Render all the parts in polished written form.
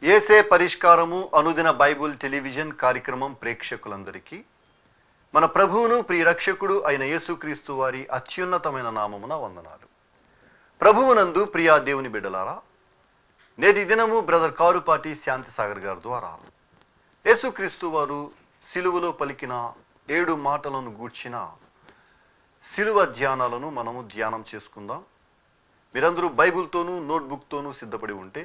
ఏసే పరిష్కారము అనుదిన Bible television కార్యక్రమం ప్రేక్షకులందరికీ మన ప్రభువును ప్రియరక్షకుడు అయిన యేసుక్రీస్తు వారి అత్యున్నతమైన నామమున వందనాలు. ప్రభువునందు ప్రియా దేవుని బిడ్డలారా, నేటి దినము బ్రదర్ కారుపాటి శాంతిసాగర్ గారి ద్వారా యేసుక్రీస్తు వారు సిలువలో పలికిన 7 మాటలను గూర్చిన సిలువ ధ్యానాలను మనము ధ్యానం చేసుకుందాం. మీరందరూ బైబిల్తోనూ నోట్బుక్తోనూ సిద్ధపడి ఉంటే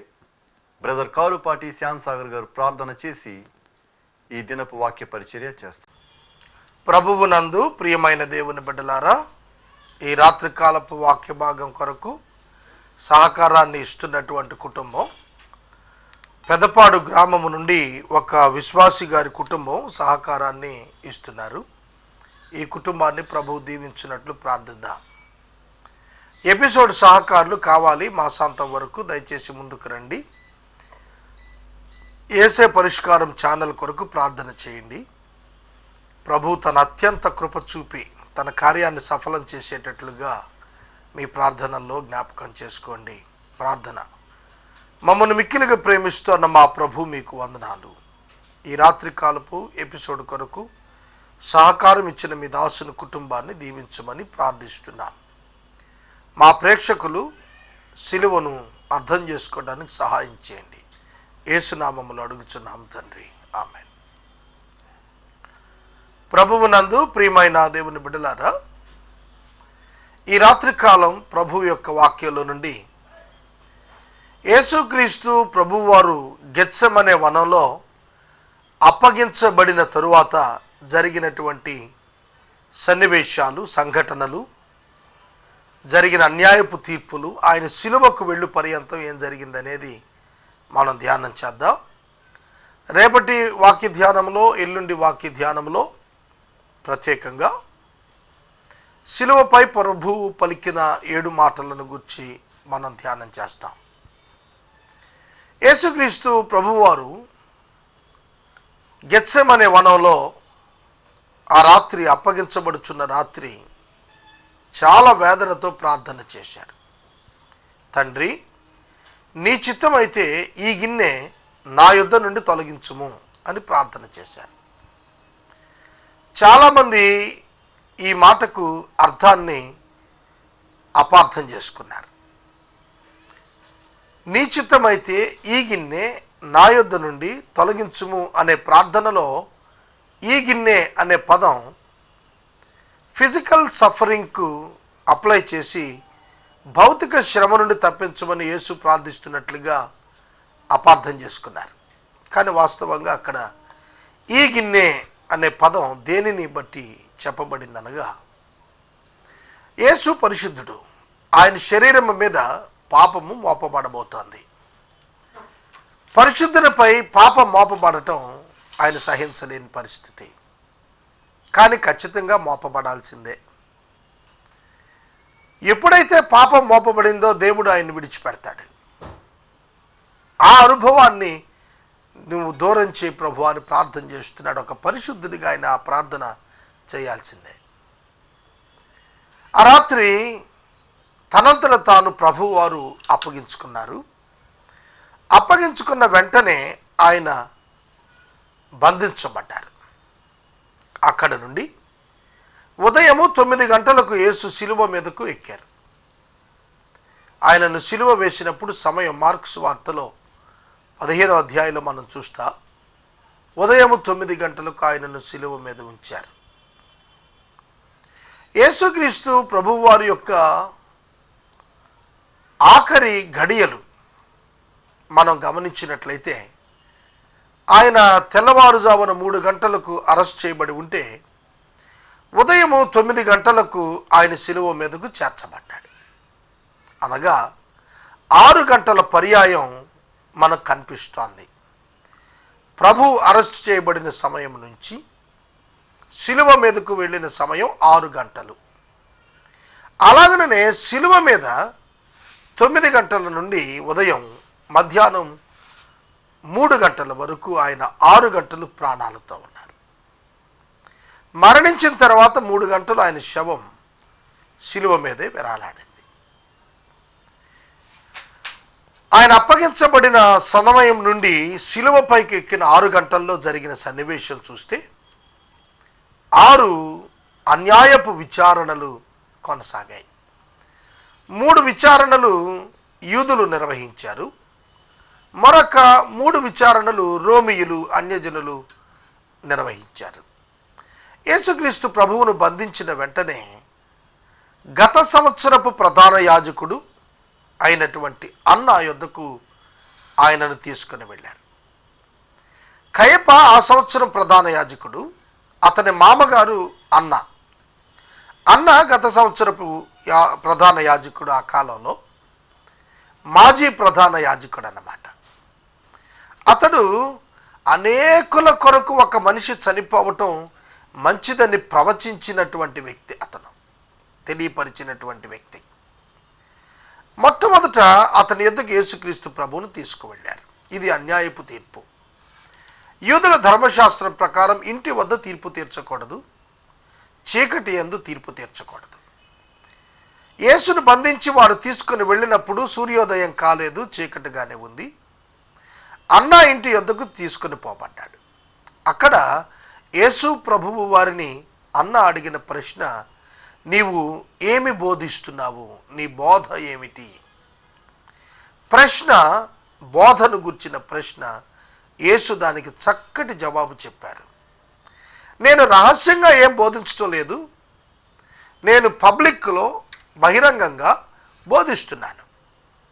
బ్రదర్ కారుపాటి శాంతిసాగర్ గారు ప్రార్థన చేసి ఈ దినపు వాక్య పరిచర్య చేస్తారు. ప్రభువునందు ప్రియమైన దేవుని బిడ్డలారా, ఈ రాత్రికాలపు వాక్య భాగం కొరకు సహకారాన్ని ఇస్తున్నటువంటి కుటుంబం పెదపాడు గ్రామము నుండి ఒక విశ్వాసి గారి కుటుంబం సహకారాన్ని ఇస్తున్నారు. ఈ కుటుంబాన్ని ప్రభువు దీవించినట్లు ప్రార్థిద్దాం. ఎపిసోడ్ సహకారులు కావాలి మాసాంతం వరకు దయచేసి ముందుకు రండి. ఏసే పరిష్కారం ఛానల్ కొరకు ప్రార్థన చేయండి. ప్రభు తన అత్యంత కృప చూపి తన కార్యాన్ని సఫలం చేసేటట్లుగా మీ ప్రార్థనల్లో జ్ఞాపకం చేసుకోండి. ప్రార్థన. మమ్మల్ని మిక్కిలిగా ప్రేమిస్తున్న మా ప్రభు మీకు వందనాలు. ఈ రాత్రికాలపు ఎపిసోడ్ కొరకు సహకారం ఇచ్చిన మీ దాసుని కుటుంబాన్ని దీవించమని ప్రార్థిస్తున్నాం. మా ప్రేక్షకులు సిలువను అర్థం చేసుకోవడానికి సహాయం చేయండి. యేసునామములో అడుగుచున్నాం తండ్రి, ఆమేన్. ప్రభువునందు ప్రియమైన దేవుని బిడ్డలారా, ఈ రాత్రికాలం ప్రభు యొక్క వాక్యంలో నుండి యేసుక్రీస్తు ప్రభువారు గెత్సెమనే వనంలో అప్పగించబడిన తరువాత జరిగినటువంటి సన్నివేశాలు, సంఘటనలు, జరిగిన అన్యాయపు తీర్పులు, ఆయన సిలువకు వెళ్ళు పర్యంతం ఏం జరిగిందనేది మనం ధ్యానం చేద్దాం. రేపటి వాక్య ధ్యానంలో, ఎల్లుండి వాక్య ధ్యానంలో ప్రత్యేకంగా సిలువపై ప్రభువు పలికిన 7 మాటలను గురించి మనం ధ్యానం చేస్తాం. యేసుక్రీస్తు ప్రభువారు గెత్సెమనే వనంలో ఆ రాత్రి, అప్పగించబడుచున్న రాత్రి చాలా వేదనతో ప్రార్థన చేశారు. తండ్రి, నీ చిత్తమైతే ఈ గిన్నె నా యుద్ధ నుండి తొలగించుము అని ప్రార్థన చేశారు. చాలామంది ఈ మాటకు అర్థాన్ని అపార్థం చేసుకున్నారు. నీ చిత్తమైతే ఈ గిన్నె నా యుద్ధ నుండి తొలగించుము అనే ప్రార్థనలో ఈ గిన్నె అనే పదం ఫిజికల్ సఫరింగ్కు అప్లై చేసి భౌతిక శ్రమ నుండి తప్పించమని యేసు ప్రార్థిస్తున్నట్లుగా అపార్థం చేసుకున్నారు. కానీ వాస్తవంగా అక్కడ ఈ గిన్నె అనే పదం దేనిని బట్టి చెప్పబడిందనగా, యేసు పరిశుద్ధుడు, ఆయన శరీరం మీద పాపము మోపబడబోతోంది. పరిశుద్ధునిపై పాపం మోపబడటం ఆయన సహించలేని పరిస్థితి. కానీ ఖచ్చితంగా మోపబడాల్సిందే. ఎప్పుడైతే పాపం మోపబడిందో దేవుడు ఆయన్ని విడిచిపెడతాడు. ఆ అనుభవాన్ని నువ్వు దూరం చేయి ప్రభు అని ప్రార్థన చేస్తున్నాడు. ఒక పరిశుద్ధుడిగా ఆయన ఆ ప్రార్థన చేయాల్సిందే. ఆ రాత్రి తనంతట తాను ప్రభు వారు అప్పగించుకున్నారు. అప్పగించుకున్న వెంటనే ఆయన బంధించబడ్డారు. అక్కడ నుండి ఉదయము 9 గంటలకు యేసు సిలువ మీదకు ఎక్కారు. ఆయనను సిలువ వేసినప్పుడు సమయం మార్క్స్ వార్తలో 15వ అధ్యాయంలో మనం చూస్తా, ఉదయము 9 గంటలకు ఆయనను సిలువ మీద ఉంచారు. యేసుక్రీస్తు ప్రభువారి యొక్క ఆఖరి ఘడియలు మనం గమనించినట్లయితే, ఆయన తెల్లవారుజామున 3 గంటలకు అరెస్ట్ చేయబడి ఉంటే ఉదయము 9 గంటలకు ఆయన సిలువ మీదకు చేర్చబడ్డాడు. అనగా 6 గంటల పర్యాయం మనకు కనిపిస్తోంది. ప్రభు అరెస్ట్ చేయబడిన సమయం నుంచి సిలువ మీదకు వెళ్ళిన సమయం 6 గంటలు. అలాగనే సిలువ మీద 9 గంటల నుండి ఉదయం మధ్యాహ్నం 3 గంటల వరకు ఆయన 6 గంటలు ప్రాణాలతో ఉన్నారు. మరణించిన తర్వాత 3 గంటలు ఆయన శవం సిలువ మీదే వేలాడింది. ఆయన అప్పగించబడిన సమయం నుండి శిలువపైకి ఎక్కిన 6 గంటల్లో జరిగిన సన్నివేశం చూస్తే 6 అన్యాయపు విచారణలు కొనసాగాయి. 3 విచారణలు యూదులు నిర్వహించారు. మరొక 3 విచారణలు రోమియులు, అన్యజనులు నిర్వహించారు. యేసుక్రీస్తు ప్రభువును బంధించిన వెంటనే గత సంవత్సరపు ప్రధాన యాజకుడు అయినటువంటి అన్న యొద్దకు ఆయనను తీసుకుని వెళ్ళారు. కయప ఆ సంవత్సరం ప్రధాన యాజకుడు, అతని మామగారు అన్న గత సంవత్సరపు ప్రధాన యాజకుడు. ఆ కాలంలో మాజీ ప్రధాన యాజకుడు అన్నమాట. అతడు అనేకుల కొరకు ఒక మనిషి చనిపోవటం మంచిదని ప్రవచించినటువంటి వ్యక్తి, అతను తెలియపరిచినటువంటి వ్యక్తి. మొట్టమొదట అతని యొద్దకు యేసుక్రీస్తు ప్రభువును తీసుకువెళ్ళారు. ఇది అన్యాయపు తీర్పు. యూదుల ధర్మశాస్త్రం ప్రకారం ఇంటి వద్ద తీర్పు తీర్చకూడదు, చీకటి యందు తీర్పు తీర్చకూడదు. యేసును బంధించి వాడు తీసుకుని వెళ్ళినప్పుడు సూర్యోదయం కాలేదు, చీకటిగానే ఉంది. అన్న ఇంటి యొద్దకు తీసుకుని పోబడ్డాడు. అక్కడ యేసు ప్రభువు వారిని అన్న అడిగిన ప్రశ్న, నీవు ఏమి బోధిస్తున్నావు, నీ బోధ ఏమిటి? ప్రశ్న, బోధను గుర్చిన ప్రశ్న. యేసు దానికి చక్కటి జవాబు చెప్పారు. నేను రహస్యంగా ఏం బోధించడం లేదు, నేను పబ్లిక్లో బహిరంగంగా బోధిస్తున్నాను.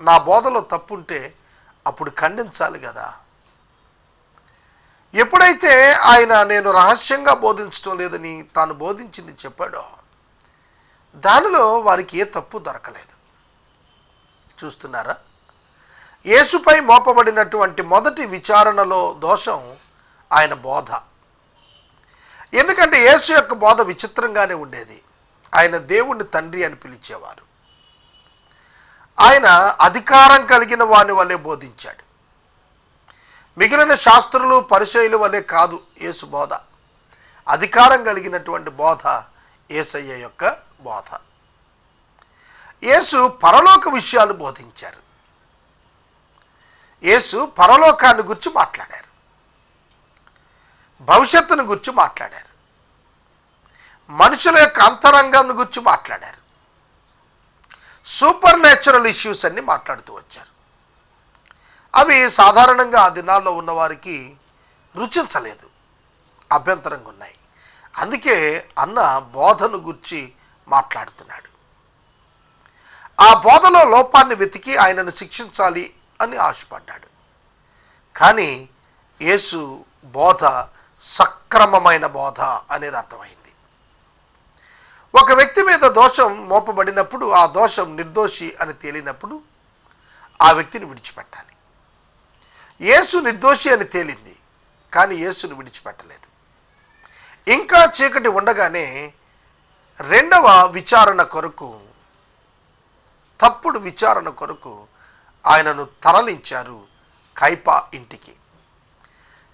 నా బోధలో తప్పుంటే అప్పుడు ఖండించాలి కదా. ఎప్పుడైతే ఆయన నేను రహస్యంగా బోధించడం లేదని తాను బోధించింది చెప్పాడో దానిలో వారికి ఏ తప్పు దొరకలేదు. చూస్తున్నారా? యేసుపై మోపబడినటువంటి మొదటి విచారణలో దోషం ఆయన బోధ. ఎందుకంటే యేసు యొక్క బోధ విచిత్రంగానే ఉండేది. ఆయన దేవుణ్ణి తండ్రి అని పిలిచేవారు. ఆయన అధికారం కలిగిన వాని వలె బోధించాడు. మిగిలిన శాస్త్రులు పరిచయుల వలె కాదు యేసు బోధ. అధికారం కలిగినటువంటి బోధ యేసయ్య యొక్క బోధ. యేసు పరలోక విషయాలు బోధించారు. యేసు పరలోకాన్ని గురించి మాట్లాడారు, భవిష్యత్తును గురించి మాట్లాడారు, మనుషుల యొక్క అంతరంగాన్ని గురించి మాట్లాడారు. సూపర్ న్యాచురల్ ఇష్యూస్ అన్ని మాట్లాడుతూ వచ్చారు. అవి సాధారణంగా ఆ దినాల్లో ఉన్నవారికి రుచించలేదు, అభ్యంతరంగా ఉన్నాయి. అందుకే అన్న బోధను గురించి మాట్లాడుతున్నాడు. ఆ బోధలో లోపాన్ని వెతికి ఆయనను శిక్షించాలి అని ఆశపడ్డాడు. కానీ యేసు బోధ సక్రమమైన బోధ అనేది అర్థమైంది. ఒక వ్యక్తి మీద దోషం మోపబడినప్పుడు ఆ దోషం నిర్దోషి అని తేలినప్పుడు ఆ వ్యక్తిని విడిచిపెట్టాలి. యేసు నిర్దోషి అని తేలింది, కానీ యేసును విడిచిపెట్టలేదు. ఇంకా చీకటి ఉండగానే రెండవ విచారణ కొరకు, తప్పుడు విచారణ కొరకు ఆయనను తరలించారు కయప ఇంటికి.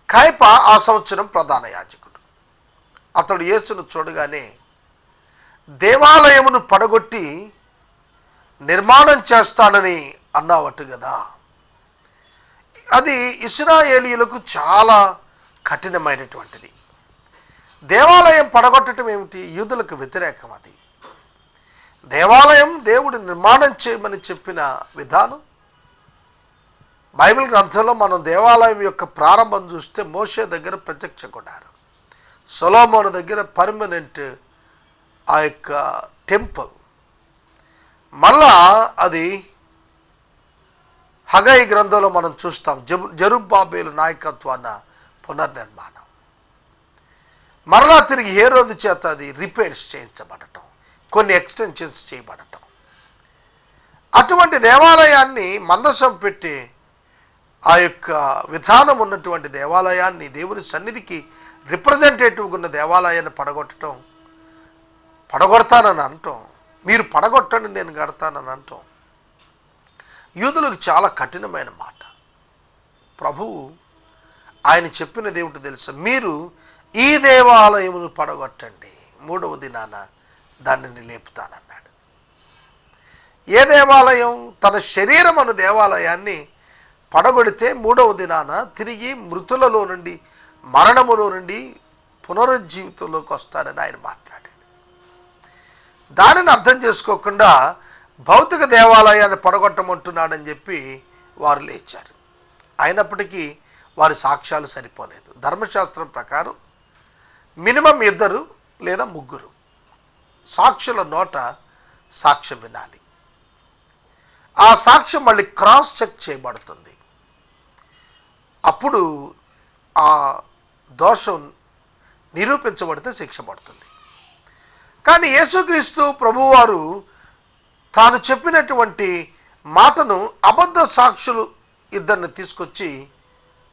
కయప ఆ సంవత్సరం ప్రధాన యాజకుడు. అతడు యేసును చూడగానే దేవాలయమును పడగొట్టి నిర్మాణం చేస్తానని అన్నావట్టు కదా. అది ఇశ్రాయేలీయులకు చాలా కఠినమైనటువంటిది. దేవాలయం పడగొట్టడం ఏమిటి? యూదులకు వ్యతిరేకం. అది దేవాలయం దేవుడు నిర్మాణం చేయమని చెప్పిన విధానం బైబిల్ గ్రంథంలో మనం దేవాలయం యొక్క ప్రారంభం చూస్తే మోషే దగ్గర ప్రత్యక్ష గుడారం, సొలొమోను దగ్గర పర్మనెంట్ ఆ యొక్క టెంపుల్, మళ్ళా అది హగై గ్రంథంలో మనం చూస్తాం జెరుబ్బాబేలు నాయకత్వాన పునర్నిర్మాణం, మరలా తిరిగి హేరోదు చేత అది రిపేర్స్ చేయించబడటం, కొన్ని ఎక్స్టెన్షన్స్ చేయబడటం. అటువంటి దేవాలయాన్ని మందసం పెట్టి ఆ యొక్క విధానం ఉన్నటువంటి దేవాలయాన్ని, దేవుని సన్నిధికి రిప్రజెంటేటివ్గా ఉన్న దేవాలయాన్ని పడగొడతానని అంటాం, మీరు పడగొట్టండి నేను కడతానని అంటాం. యూదులకు చాలా కఠినమైన మాట. ప్రభువు ఆయన చెప్పినది ఏమిటో తెలుసా? మీరు ఈ దేవాలయమును పడగొట్టండి, 3వ దినాన దానిని లేపుతానన్నాడు. ఏ దేవాలయం? తన శరీరం అను దేవాలయాన్ని పడగొడితే మూడవ దినాన తిరిగి మృతులలో నుండి, మరణములో నుండి పునరుజ్జీవితంలోకి వస్తానని ఆయన మాట్లాడాడు. దానిని అర్థం చేసుకోకుండా భౌతిక దేవాలయాన్ని పడగొట్టమంటున్నాడని చెప్పి వారు లేచారు. అయినప్పటికీ వారి సాక్ష్యాలు సరిపోలేదు. ధర్మశాస్త్రం ప్రకారం మినిమం 2 లేదా 3 సాక్షుల నోట సాక్ష్యం వినాలి. ఆ సాక్ష్యం మళ్ళీ క్రాస్ చెక్ చేయబడుతుంది. అప్పుడు ఆ దోషం నిరూపించబడితే శిక్ష పడుతుంది. కానీ యేసుక్రీస్తు ప్రభువారు తాను చెప్పినటువంటి మాటను అబద్ధ సాక్షులు 2 తీసుకొచ్చి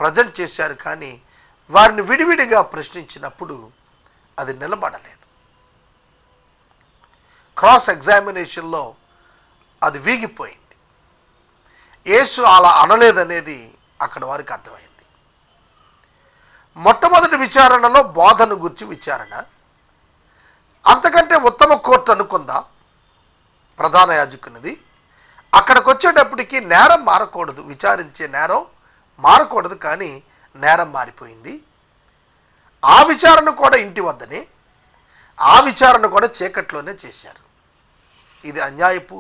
ప్రజెంట్ చేశారు. కానీ వారిని విడివిడిగా ప్రశ్నించినప్పుడు అది నిలబడలేదు. క్రాస్ ఎగ్జామినేషన్లో అది వీగిపోయింది. యేసు అలా అనలేదనేది అక్కడ వారికి అర్థమైంది. మొట్టమొదటి విచారణలో బోధను గురించి విచారణ, అంతకంటే ఉత్తమ కోర్టు అనుకుందా ప్రధాన యాజకునిది. అక్కడికి వచ్చేటప్పటికి నేరం మారకూడదు, విచారించే నేరం మారకూడదు, కానీ నేరం మారిపోయింది. ఆ విచారణ కూడా ఇంటి వద్దనే, ఆ విచారణ కూడా చీకట్లోనే చేశారు. ఇది అన్యాయపు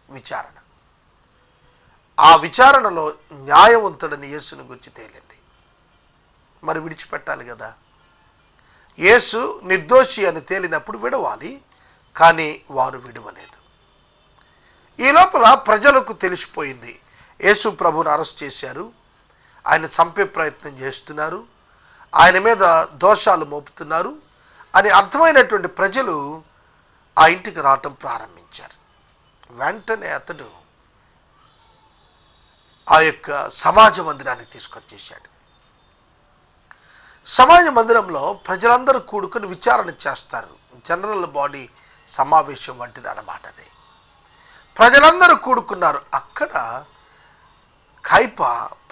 విచారణ. ఆ విచారణలో న్యాయవంతుడని యేసుని గురించి తేలింది. మరి విడిచిపెట్టాలి కదా. యేసు నిర్దోషి అని తేలినప్పుడు విడవాలి, కానీ వారు విడవలేదు. ఈ లోపల ప్రజలకు తెలిసిపోయింది, యేసు ప్రభువును అరెస్ట్ చేశారు, ఆయన చంపే ప్రయత్నం చేస్తున్నారు, ఆయన మీద దోషాలు మోపుతున్నారు అని అర్థమైనటువంటి ప్రజలు ఆ ఇంటికి రావటం ప్రారంభించారు. వెంటనే అతడు ఆ యొక్క సమాజ మందిరానికి తీసుకొచ్చేసాడు. సమాజ మందిరంలో ప్రజలందరూ కూడుకొని విచారణ చేస్తారు. జనరల్ బాడీ సమావేశం వంటిది అన్నమాట అది. ప్రజలందరూ కూడుకున్నారు. అక్కడ కైప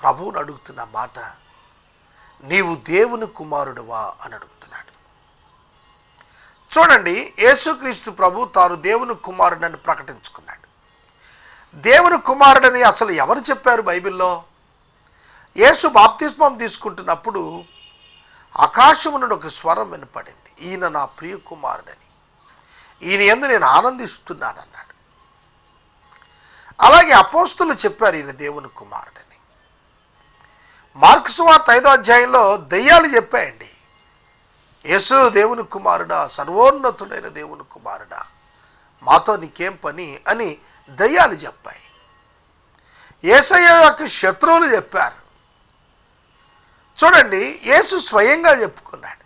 ప్రభువుని అడుగుతున్న మాట, నీవు దేవుని కుమారుడువా అని అడుగుతున్నాడు. చూడండి, యేసుక్రీస్తు ప్రభు తాను దేవుని కుమారుడని ప్రకటించుకున్నాడు. దేవుని కుమారుడని అసలు ఎవరు చెప్పారు బైబిల్లో? యేసు బాప్తిస్మం తీసుకుంటున్నప్పుడు ఆకాశము నుండి ఒక స్వరం వినపడింది, ఈయన నా ప్రియ కుమారుడని, ఈయన యందు నేను ఆనందిస్తున్నానన్నాడు. అలాగే అపోస్తులు చెప్పారు ఈయన దేవుని కుమారుడని. మార్కు సువార్త 5వ అధ్యాయంలో దెయ్యాలు చెప్పాయండి, యేసు దేవుని కుమారుడా, సర్వోన్నతుడైన దేవుని కుమారుడా, మాతో నీకేం పని అని దయ్యాలు చెప్పాయి. యేసయ్య యొక్క శత్రువులు చెప్పారు. చూడండి, యేసు స్వయంగా చెప్పుకున్నాడు.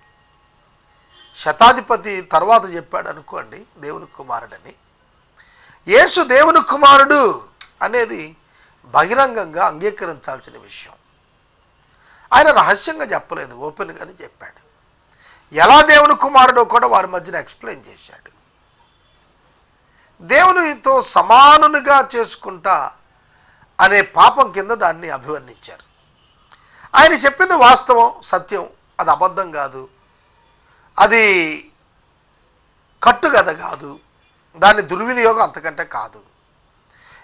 శతాధిపతి తర్వాత చెప్పాడు అనుకోండి దేవుని కుమారుడని. యేసు దేవుని కుమారుడు అనేది బహిరంగంగా అంగీకరించాల్సిన విషయం. ఆయన రహస్యంగా చెప్పలేదు, ఓపెన్గానే చెప్పాడు. ఎలా దేవుని కుమారుడో కూడా వారి మధ్యన ఎక్స్ప్లెయిన్ చేశాడు. దేవునితో సమానునిగా చేసుకుంటా అనే పాపం కింద దాన్ని అభివర్ణించారు. ఆయన చెప్పింది వాస్తవం, సత్యం, అది అబద్ధం కాదు, అది కట్టుకథ కాదు, దాని దుర్వినియోగం అంతకంటే కాదు.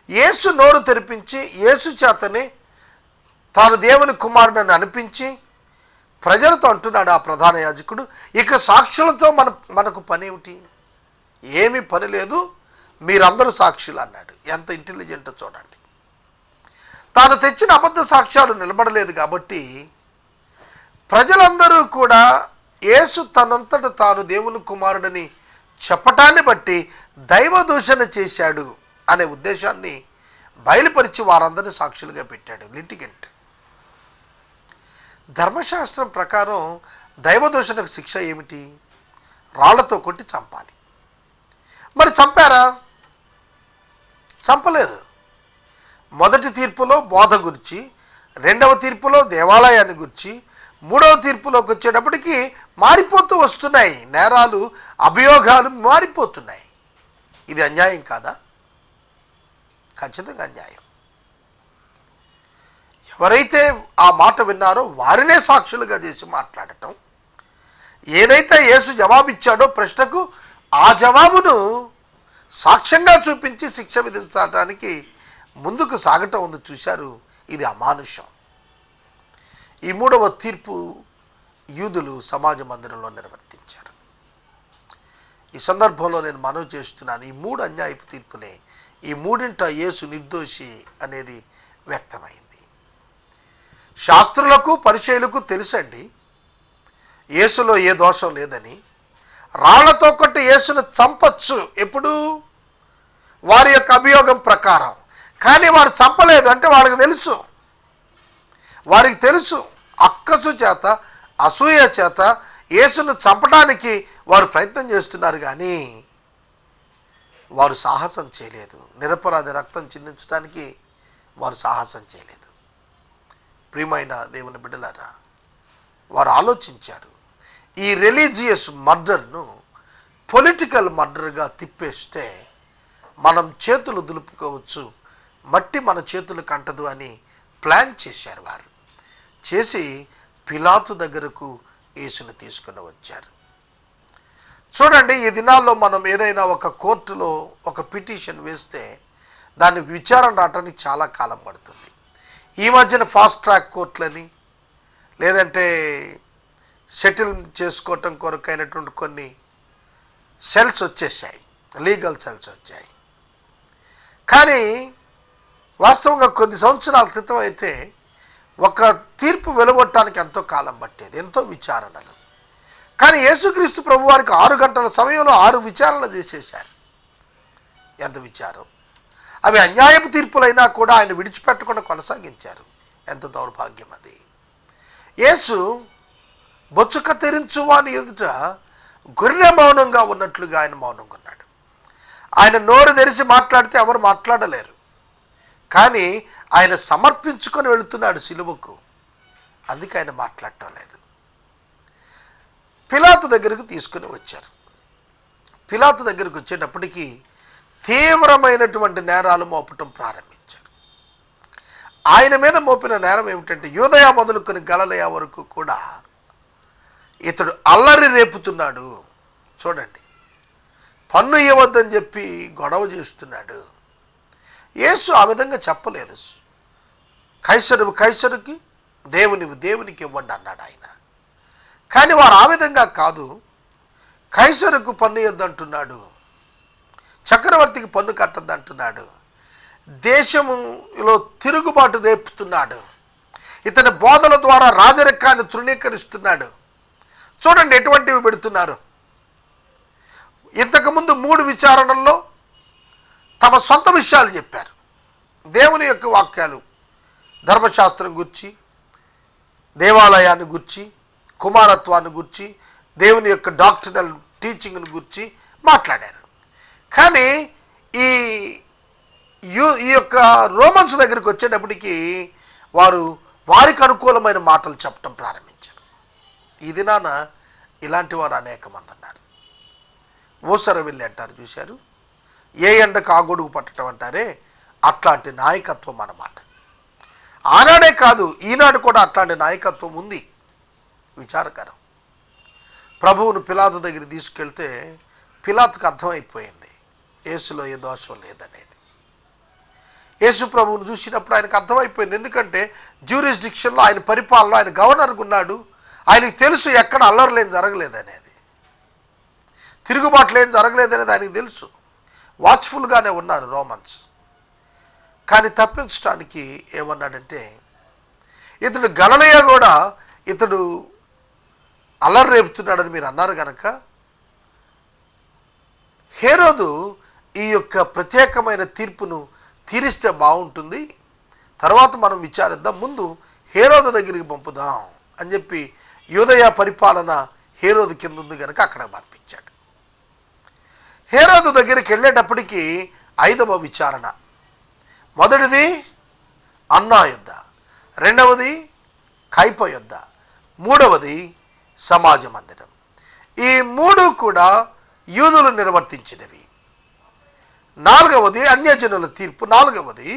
యేసు నోరు తెరిపించి యేసు చేతనే తాను దేవుని కుమారుడని అనిపించి ప్రజలతో అంటున్నాడు ఆ ప్రధాన యాజకుడు, ఇక సాక్షులతో మనకు పని ఏమిటి? ఏమీ పని లేదు, మీరందరూ సాక్షులు అన్నాడు. ఎంత ఇంటెలిజెంటో చూడండి. తాను తెచ్చిన అబద్ధ సాక్ష్యాలు నిలబడలేదు కాబట్టి ప్రజలందరూ కూడా యేసు తనంతట తాను దేవుని కుమారుడని చెప్పటాన్ని బట్టి దైవ దూషణ చేశాడు అనే ఉద్దేశాన్ని బయలుపరిచి వారందరినీ సాక్షులుగా పెట్టాడు. లిటిగెంట్. ధర్మశాస్త్రం ప్రకారం దైవ దూషణకు శిక్ష ఏమిటి? రాళ్లతో కొట్టి చంపాలి. మరి చంపారా? చంపలేదు. మొదటి తీర్పులో బోధ గురించి, రెండవ తీర్పులో దేవాలయాన్ని గురించి, మూడవ తీర్పులోకి వచ్చేటప్పటికి మారిపోతూ వస్తున్నాయి. నేరాలు, అభియోగాలు మారిపోతున్నాయి. ఇది అన్యాయం కాదా? ఖచ్చితంగా అన్యాయం. ఎవరైతే ఆ మాట విన్నారో వారినే సాక్షులుగా చేసి మాట్లాడటం, ఏదైతే యేసు జవాబిచ్చాడో ప్రశ్నకు ఆ జవాబును సాక్ష్యంగా చూపించి శిక్ష విధించడానికి ముందుకు సాగటం ఉంది. చూశారు, ఇది అమానుషం. ఈ 3వ తీర్పు యూదులు సమాజ మందిరంలో నిర్వర్తించారు. ఈ సందర్భంలో నేను మనవి చేస్తున్నాను, ఈ 3 అన్యాయపు తీర్పులే, ఈ 3 యేసు నిర్దోషి అనేది వ్యక్తమైంది. శాస్త్రులకు పరిచయులకు తెలుసండి యేసులో ఏ దోషం లేదని. రాళ్లతో కొట్టి యేసును చంపచ్చు ఎప్పుడు? వారి యొక్క అభియోగం ప్రకారం. కానీ వారు చంపలేదు అంటే వారికి తెలుసు అక్కసు చేత అసూయ చేత యేసును చంపడానికి వారు ప్రయత్నం చేస్తున్నారు, కానీ వారు సాహసం చేయలేదు. నిరపరాధి రక్తం చిందించడానికి వారు సాహసం చేయలేదు. ప్రియమైన దేవుని బిడ్డలారా, వారు ఆలోచించారు ఈ రిలీజియస్ మర్డర్ను పొలిటికల్ మర్డర్గా తిప్పేస్తే మనం చేతులు దులుపుకోవచ్చు, మట్టి మన చేతులకు అంటదు అని ప్లాన్ చేశారు. వారు చేసి పిలాతు దగ్గరకు యేసును తీసుకుని వచ్చారు. చూడండి, ఈ దినాల్లో మనం ఏదైనా ఒక కోర్టులో ఒక పిటిషన్ వేస్తే దాన్ని విచారణ రావడానికి చాలా కాలం పడుతుంది. ఈ మధ్యన ఫాస్ట్ ట్రాక్ కోర్టులని లేదంటే సెటిల్ చేసుకోవటం కొరకైనటువంటి కొన్ని సెల్స్ వచ్చేసాయి, లీగల్ సెల్స్ వచ్చాయి. కానీ వాస్తవంగా కొద్ది సంవత్సరాల క్రితం అయితే ఒక తీర్పు వెలువడటానికి ఎంతో కాలం పట్టేది, ఎంతో విచారణలు. కానీ యేసుక్రీస్తు ప్రభు వారికి 6 గంటల సమయంలో 6 విచారణలు చేసేశారు. ఎంత విచారం! అవి అన్యాయపు తీర్పులైనా కూడా ఆయన విడిచిపెట్టకుండా కొనసాగించారు. ఎంత దౌర్భాగ్యం అది! యేసు బొచ్చుక తెరించువాని ఎదుట గొర్రె మౌనంగా ఉన్నట్లుగా ఆయన మౌనంగా ఉన్నాడు. ఆయన నోరు తెరిచి మాట్లాడితే ఎవరు మాట్లాడలేరు. కానీ ఆయన సమర్పించుకొని వెళుతున్నాడు సిలువకు, అందుకే ఆయన మాట్లాడటం లేదు. పిలాతు దగ్గరకు తీసుకుని వచ్చారు. పిలాతు దగ్గరకు వచ్చేటప్పటికి తీవ్రమైనటువంటి నేరాలు మోపటం ప్రారంభించారు. ఆయన మీద మోపిన నేరం ఏమిటంటే యూదయ మొదలుకొని గలిలయ వరకు కూడా ఇతడు అల్లరి రేపుతున్నాడు. చూడండి, పన్ను ఇవ్వద్దని చెప్పి గొడవ చేస్తున్నాడు. యేసు ఆ విధంగా చెప్పలేదు. కైసరువు కైసరుకి, దేవునివి దేవునికి ఇవ్వండి అన్నాడు ఆయన. కానీ వారు ఆ విధంగా కాదు, కైసరుకు పన్ను ఇవ్వద్దంటున్నాడు, చక్రవర్తికి పన్ను కట్టద్దంటున్నాడు, దేశములో తిరుగుబాటు రేపుతున్నాడు, ఇతని బోధల ద్వారా రాజరికాన్ని తృణీకరిస్తున్నాడు. చూడండి ఎటువంటివి పెడుతున్నారు. ఇంతకుముందు 3 విచారణల్లో తమ సొంత విషయాలు చెప్పారు. దేవుని యొక్క వాక్యాలు, ధర్మశాస్త్రం గురించి, దేవాలయాన్ని గురించి, కుమారత్వాన్ని గురించి, దేవుని యొక్క డాక్టరల్ టీచింగ్ని గురించి మాట్లాడారు. కానీ ఈ యొక్క రోమన్స్ దగ్గరికి వచ్చేటప్పటికి వారికి అనుకూలమైన మాటలు చెప్పడం ప్రారంభించారు. ఈ దినాన ఇలాంటి వారు అనేక మంది ఉన్నారు. ఓసర వెళ్ళి అంటారు చూశారు, ఏ ఎండకు ఆ గొడుగు పట్టడం అంటారే, అట్లాంటి నాయకత్వం అన్నమాట. ఆనాడే కాదు, ఈనాడు కూడా అట్లాంటి నాయకత్వం ఉంది. విచారకరం. ప్రభువును పిలాతు దగ్గర తీసుకెళ్తే పిలాతుకు అర్థమైపోయింది యేసులో ఏ దోషం లేదనేది. యేసు ప్రభువును చూసినప్పుడు ఆయనకు అర్థమైపోయింది. ఎందుకంటే జ్యూరిస్డిక్షన్లో ఆయన పరిపాలనలో ఆయన గవర్నర్గా ఉన్నాడు. ఆయనకు తెలుసు ఎక్కడ అల్లరి లేని జరగలేదనేది, తిరుగుబాట్లు ఏం జరగలేదనేది ఆయనకు తెలుసు. వాచ్ఫుల్గానే ఉన్నారు రోమన్స్. కానీ తప్పించడానికి ఏమన్నాడంటే, ఇతడు గలిలయ కూడా ఇతడు అల్లరి రేపుతున్నాడని మీరు అన్నారు కనుక హేరోదు ఈ యొక్క ప్రత్యేకమైన తీర్పును తీరిస్తే బాగుంటుంది, తర్వాత మనం విచారిద్దాం, ముందు హేరోదు దగ్గరికి పంపుదాం అని చెప్పి యూదయ పరిపాలన హేరోదు కింద ఉంది కనుక అక్కడ పంపించాడు. హేరోదు దగ్గరికి వెళ్ళేటప్పటికి 5వ విచారణ. మొదటిది అన్నా యుద్ధ, రెండవది కైప యుద్ధ, మూడవది సమాజ మందిరం. ఈ 3 కూడా యూదులు నిర్వర్తించినవి. 4వది అన్యజనుల తీర్పు, 4వది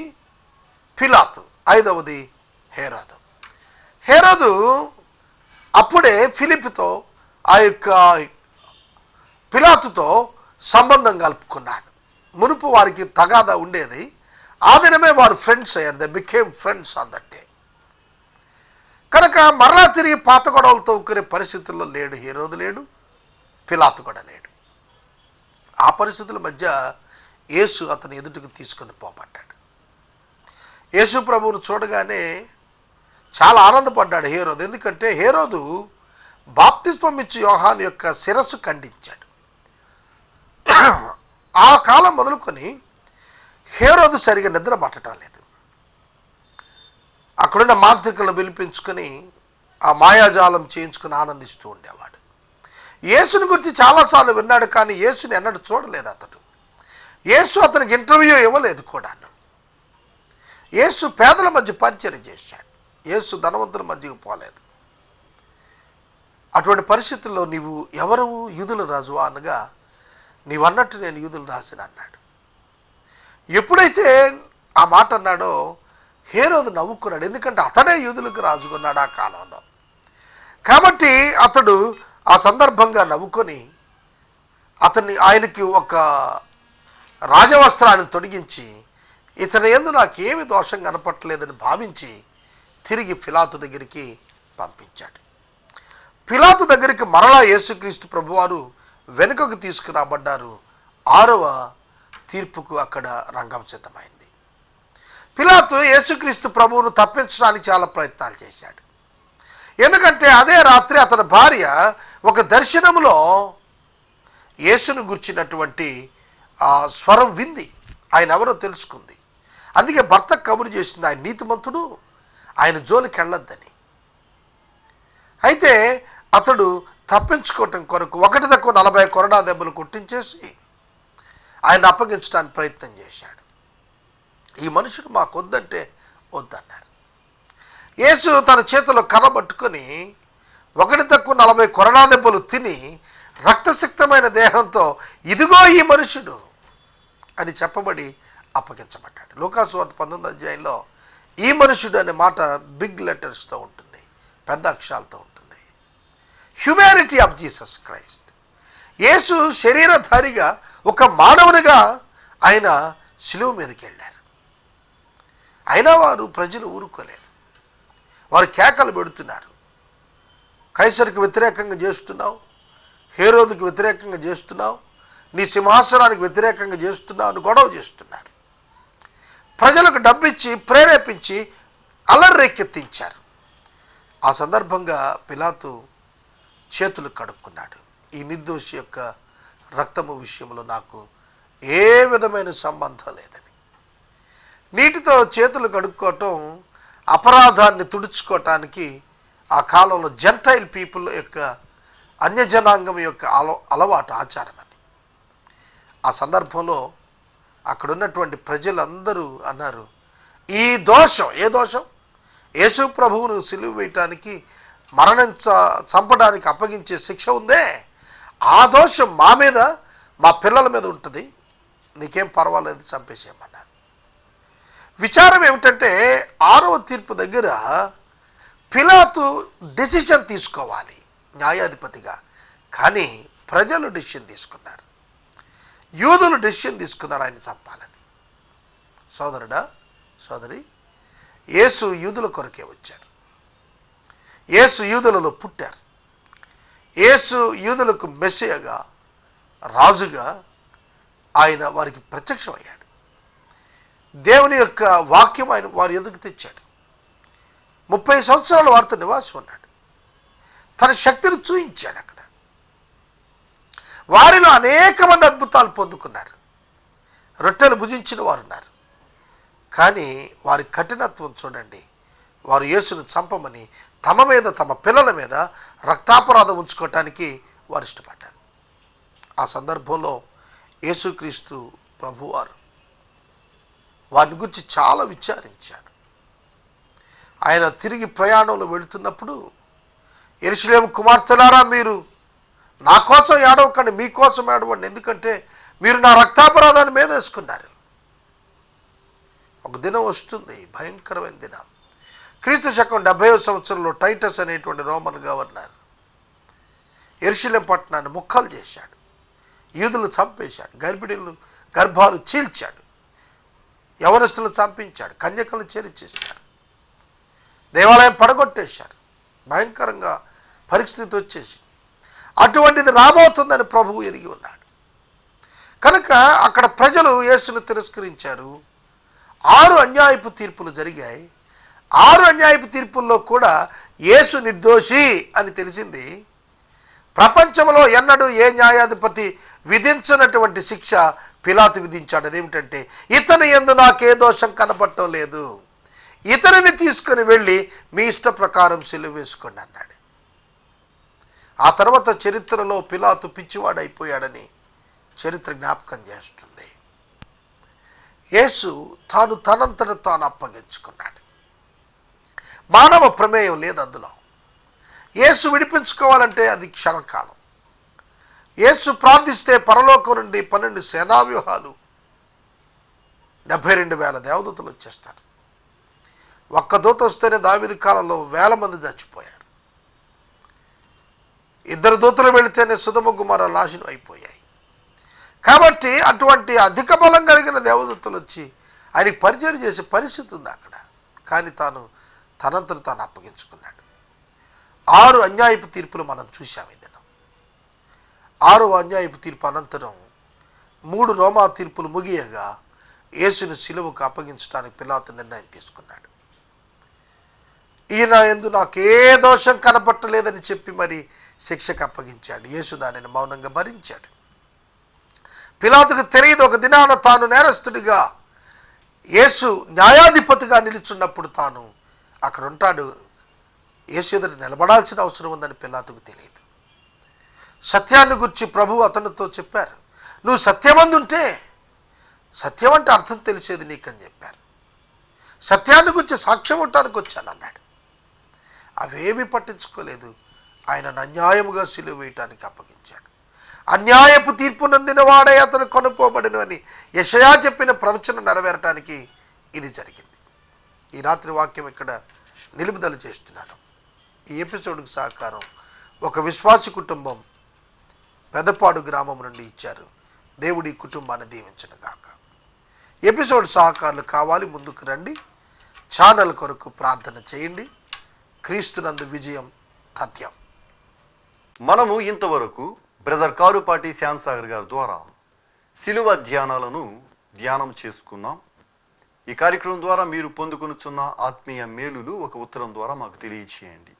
పిలాతు, 5వది హేరోదు. హేరోదు అప్పుడే ఫిలిప్పుతో ఆ యొక్క పిలాతుతో సంబంధం కలుపుకున్నాడు. మునుపు వారికి తగాదా ఉండేది. ఆ దినమే వారు ఫ్రెండ్స్ అయ్యారు. They became friends on that day. కనుక మరలా తిరిగి పాత గొడవలు తవ్వుకునే పరిస్థితుల్లో లేడు హేరోదు, లేడు పిలాతు కూడా లేడు. ఆ పరిస్థితుల మధ్య యేసు అతని ఎదుటికి తీసుకొని పోబడ్డాడు. యేసు ప్రభువును చూడగానే చాలా ఆనందపడ్డాడు హేరోదు. ఎందుకంటే హేరోదు బాప్తిస్మం ఇచ్చి యోహాను యొక్క శిరస్సు ఖండించాడు. ఆ కాలం మొదలుకొని హేరోదు సరిగా నిద్ర పట్టడం లేదు. అక్కడున్న మాంత్రికులను పిలిపించుకొని ఆ మాయాజాలం చేయించుకుని ఆనందిస్తూ ఉండేవాడు. యేసుని గురించి చాలాసార్లు విన్నాడు, కానీ యేసుని ఎన్నడూ చూడలేదు అతడు. యేసు అతనికి ఇంటర్వ్యూ ఇవ్వలేదు కూడాను. యేసు పేదల మధ్య పరిచయం చేశాడు. యేసు ధనవంతుల మధ్యకు పోలేదు. అటువంటి పరిస్థితుల్లో నీవు ఎవరు యూదుల రాజువా అనగా, నీవన్నట్టు నేను యూదుల రాజుని అన్నాడు. ఎప్పుడైతే ఆ మాట అన్నాడో హేరోదు నవ్వుకున్నాడు. ఎందుకంటే అతడే యూదులకు రాజుకున్నాడు ఆ కాలంలో. కాబట్టి అతడు ఆ సందర్భంగా నవ్వుకొని ఆయనకి ఒక రాజవస్త్రాన్ని తొడిగించి, ఇతని యందు నాకేమి దోషం కనపట్టలేదని భావించి తిరిగి పిలాతు దగ్గరికి పంపించాడు. పిలాతు దగ్గరికి మరలా యేసుక్రీస్తు ప్రభువారు వెనుకకు తీసుకురాబడ్డారు. 6వ తీర్పుకు అక్కడ రంగం సిద్ధమైంది. పిలాతు యేసుక్రీస్తు ప్రభువును తప్పించడానికి చాలా ప్రయత్నాలు చేశాడు. ఎందుకంటే అదే రాత్రి అతని భార్య ఒక దర్శనములో యేసును గుర్చినటువంటి ఆ స్వరం వింది. ఆయన ఎవరో తెలుసుకుంది. అందుకే భర్త కబురు చేసింది, ఆయన నీతిమంతుడు, ఆయన జోలికి వెళ్ళొద్దని. అయితే అతడు తప్పించుకోవటం కొరకు 1-40 కొరడా దెబ్బలు కొట్టించేసి ఆయన అప్పగించడానికి ప్రయత్నం చేశాడు. ఈ మనుషుడు మాకు వద్దంటే వద్దన్నారు. యేసు తన చేతిలో కర్ర పట్టుకొని 1-40 కొరడా దెబ్బలు తిని రక్తసిక్తమైన దేహంతో ఇదిగో ఈ మనుషుడు అని చెప్పబడి అప్పగించబడ్డాడు. లూకాసు వార్త 19వ అధ్యాయంలో ఈ మనుషుడు అనే మాట బిగ్ లెటర్స్తో ఉంటుంది, పెద్ద అక్షరాలతో ఉంటుంది. Humanity of Jesus Christ. యేసు శరీరధారిగా ఒక మానవునిగా ఆయన శిలువ మీదకి వెళ్ళారు. అయినా ప్రజలు ఊరుకోలేదు. వారు కేకలు పెడుతున్నారు. కైసరికి వ్యతిరేకంగా చేస్తున్నావు, హేరోదుకి వ్యతిరేకంగా చేస్తున్నావు, నీ సింహాసనానికి వ్యతిరేకంగా చేస్తున్నావు అని గొడవ చేస్తున్నారు. ప్రజలకు డబ్బిచ్చి ప్రేరేపించి అల్లర్రెక్కెత్తించారు. ఆ సందర్భంగా పిలాతు చేతులు కడుక్కున్నాడు. ఈ నిర్దోషి యొక్క రక్తము విషయంలో నాకు ఏ విధమైన సంబంధం లేదని. నీటితో చేతులు కడుక్కోవటం అపరాధాన్ని తుడుచుకోవటానికి ఆ కాలంలో జెంటైల్ పీపుల్ యొక్క అన్యజనాంగం యొక్క అలవాటు, ఆచారం అది. ఆ సందర్భంలో అక్కడ ఉన్నటువంటి ప్రజలందరూ అన్నారు, ఈ దోషం, ఏ దోషం? యేసు ప్రభువును సిలువ వేయటానికి చంపడానికి అప్పగించే శిక్ష ఉందే, ఆ దోషం మా మీద, మా పిల్లల మీద ఉంటుంది, నీకేం పర్వాలేదు చంపేసేయమన్నారు. విచారం ఏమిటంటే 6వ తీర్పు దగ్గర పిలాతు డెసిషన్ తీసుకోవాలి న్యాయాధిపతిగా, కానీ ప్రజలు డెసిషన్ తీసుకున్నారు. యూదులు డెసిషన్ తీసుకున్నారు ఆయన చంపాలని. సోదరుడా, సోదరి, యేసు యూదుల కొరకే వచ్చారు. యేసు యూదులలో పుట్టారు. యేసు యూదులకు మెస్సియగా, రాజుగా ఆయన వారికి ప్రత్యక్షమయ్యాడు. దేవుని యొక్క వాక్యం ఆయన వారి ఎదుగు తెచ్చాడు. 30 సంవత్సరాల వారితో నివాసం ఉన్నాడు. తన శక్తిని చూయించాడు. అక్కడ వారిలో అనేక మంది అద్భుతాలు పొందుకున్నారు. రొట్టెలు భుజించిన వారు ఉన్నారు. కానీ వారి కఠినత్వం చూడండి. వారు యేసును చంపమని తమ మీద, తమ పిల్లల మీద రక్తాపరాధం ఉంచుకోవటానికి వారు ఇష్టపడ్డారు. ఆ సందర్భంలో యేసుక్రీస్తు ప్రభువారు వారిని గురించి చాలా విచారించారు. ఆయన తిరిగి ప్రయాణంలో వెళుతున్నప్పుడు, యెరూషలేము కుమార్తెలారా, మీరు నా కోసం ఏడవకండి, మీకోసం ఏడవండి, ఎందుకంటే మీరు నా రక్తాపరాధాన్ని మీద వేసుకున్నారు. ఒక దినం వస్తుంది, భయంకరమైన దినం. క్రీస్తు శకం 70వ సంవత్సరంలో టైటస్ అనేటువంటి రోమన్ గవర్నర్ యెరూషలేము పట్టణాన్ని ముక్కలు చేశాడు. యూదులను చంపేశాడు. గర్భాలు చీల్చాడు. యవనస్తులను చంపించాడు, కన్యకలను చేర్చేశారు, దేవాలయం పడగొట్టేశారు, భయంకరంగా పరిస్థితి వచ్చేసి అటువంటిది రాబోతుందని ప్రభువు ఎరిగి ఉన్నాడు. కనుక అక్కడ ప్రజలు యేసును తిరస్కరించారు. 6 అన్యాయపు తీర్పులు జరిగాయి. 6 అన్యాయపు తీర్పుల్లో కూడా యేసు నిర్దోషి అని తెలిసింది. ప్రపంచంలో ఎన్నడూ ఏ న్యాయాధిపతి విధించినటువంటి శిక్ష పిలాతు విధించాడు. అదేమిటంటే, ఇతని యందు నాకే దోషం కనపడటం లేదు, ఇతనిని తీసుకొని వెళ్ళి మీ ఇష్ట ప్రకారం సిలువ వేసుకోండి అన్నాడు. ఆ తర్వాత చరిత్రలో పిలాతు పిచ్చివాడైపోయాడని చరిత్ర జ్ఞాపకం చేస్తుంది. యేసు తాను తనంతట తాను అప్పగించుకున్నాడు. మానవ ప్రమేయం లేదు అందులో. యేసు విడిపించుకోవాలంటే అది క్షణకాలం. యేసు ప్రార్థిస్తే పరలోకం నుండి 12 సేనావ్యూహాలు 72,000 దేవదూతలు వచ్చేస్తారు. ఒక్క దూత వస్తేనే దావీదు కాలంలో 1,000 మంది చచ్చిపోయారు. 2 దూతలు వెళితేనే సుధమ గుమార నాశనం అయిపోయాయి. కాబట్టి అటువంటి అధిక బలం కలిగిన దేవదూతలు వచ్చి ఆయనకి పరిచయం చేసే పరిస్థితి ఉంది అక్కడ. కానీ తాను తనంతట తాను అప్పగించుకున్నాడు. 6 అన్యాయపు తీర్పులు మనం చూసాం ఈ దినం. 6వ అన్యాయపు తీర్పు అనంతరం 3 రోమా తీర్పులు ముగియగా యేసును సిలువకు అప్పగించడానికి పిలాతు నిర్ణయం తీసుకున్నాడు. ఈయన యందు నాకే దోషం కనపట్టలేదని చెప్పి మరి శిక్షకు అప్పగించాడు. యేసు దానిని మౌనంగా భరించాడు. పిలాతుకు తెలియదు, ఒక దినాన తాను నేరస్తుడిగా, యేసు న్యాయాధిపతిగా నిలుచున్నప్పుడు తాను అక్కడ ఉంటాడు, యేసు ఎదుట నిలబడాల్సిన అవసరం ఉందని పిలాతుకు తెలియదు. సత్యాన్ని గురించి ప్రభు అతనితో చెప్పారు, నువ్వు సత్యమందు ఉంటే, సత్యం అంటే అర్థం తెలిసేది నీకని చెప్పారు. సత్యాన్ని గురించి సాక్ష్యం ఉండటానికి వచ్చాను అన్నాడు. అవేమీ పట్టించుకోలేదు. ఆయనను అన్యాయముగా సిలువ వేయటానికి అప్పగించాడు. అన్యాయపు తీర్పు నొందిన వాడే అతను కొనుక్కోబడిను అని యెషయా చెప్పిన ప్రవచనం నెరవేరటానికి ఇది జరిగింది. ఈ రాత్రి వాక్యం ఇక్కడ నిలుపుదల చేస్తున్నాను. ఈ ఎపిసోడ్కి సహకారం ఒక విశ్వాసి కుటుంబం పెదపాడు గ్రామం నుండి ఇచ్చారు. దేవుడి కుటుంబాన్ని దీవించును గాక. ఎపిసోడ్ సహకారులు కావాలి, ముందుకు రండి. ఛానల్ కొరకు ప్రార్థన చేయండి. క్రీస్తునందు విజయం తథ్యం. మనము ఇంతవరకు బ్రదర్ కారుపాటి శ్యామ్సాగర్ గారి ద్వారా శిలువ ధ్యానాలను ధ్యానం చేసుకున్నాం. ఈ కార్యక్రమం ద్వారా మీరు పొందుకొనుచున్న ఆత్మీయ మేలులు ఒక ఉత్తరం ద్వారా మాకు తెలియచేయండి.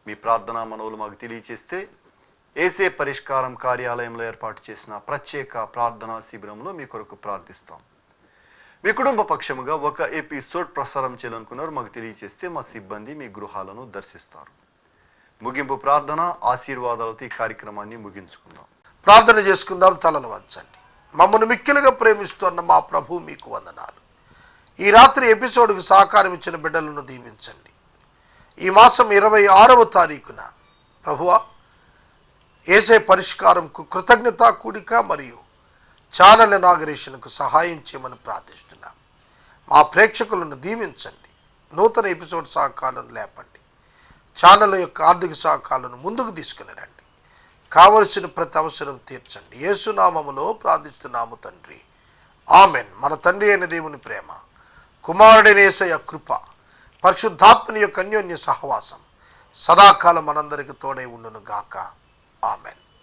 మీ ప్రార్థనా మనవులు మాకు తెలియచేస్తే ఏసే పరిష్కారం కార్యాలయంలో ఏర్పాటు చేసిన ప్రత్యేక ప్రార్థనా శిబిరంలో మీ కొరకు ప్రార్థిస్తాం. మీ కుటుంబ పక్షముగా ఒక ఎపిసోడ్ ప్రసారం చేయాలనుకున్నారు మాకు తెలియచేస్తే మా సిబ్బంది మీ గృహాలను దర్శిస్తారు. ముగింపు ప్రార్థన ఆశీర్వాదాలతో ఈ కార్యక్రమాన్ని ముగించుకుందాం. ప్రార్థన చేసుకుందాం. తలలు వంచండి. మమ్మల్ని మిక్కిలుగా ప్రేమిస్తున్న మా ప్రభు మీకు వందనాలు. ఈ రాత్రి ఎపిసోడ్కు సహకారం ఇచ్చిన బిడ్డలను దీవించండి. ఈ మాసం 26వ తారీఖున ప్రభువా యేసే పరిష్కారంకు కృతజ్ఞత కూడిక మరియు ఛానల్ ఇనాగరేషన్కు సహాయం చేయమని ప్రార్థిస్తున్నాం. మా ప్రేక్షకులను దీవించండి. నూతన ఎపిసోడ్ సహకారాలను లేపండి. ఛానల్ యొక్క ఆర్థిక సహకారాలను ముందుకు తీసుకుని రండి. కావలసిన ప్రతి అవసరం తీర్చండి. యేసునామములో ప్రార్థిస్తున్నాము తండ్రి, ఆమెన్. మన తండ్రి అయిన దేవుని ప్రేమ, కుమారుడైన యేసయ్య కృప, పరిశుద్ధాత్మని యొక్క అన్యోన్య సహవాసం సదాకాలం మనందరికి తోడై ఉండును గాక. ఆమెన్.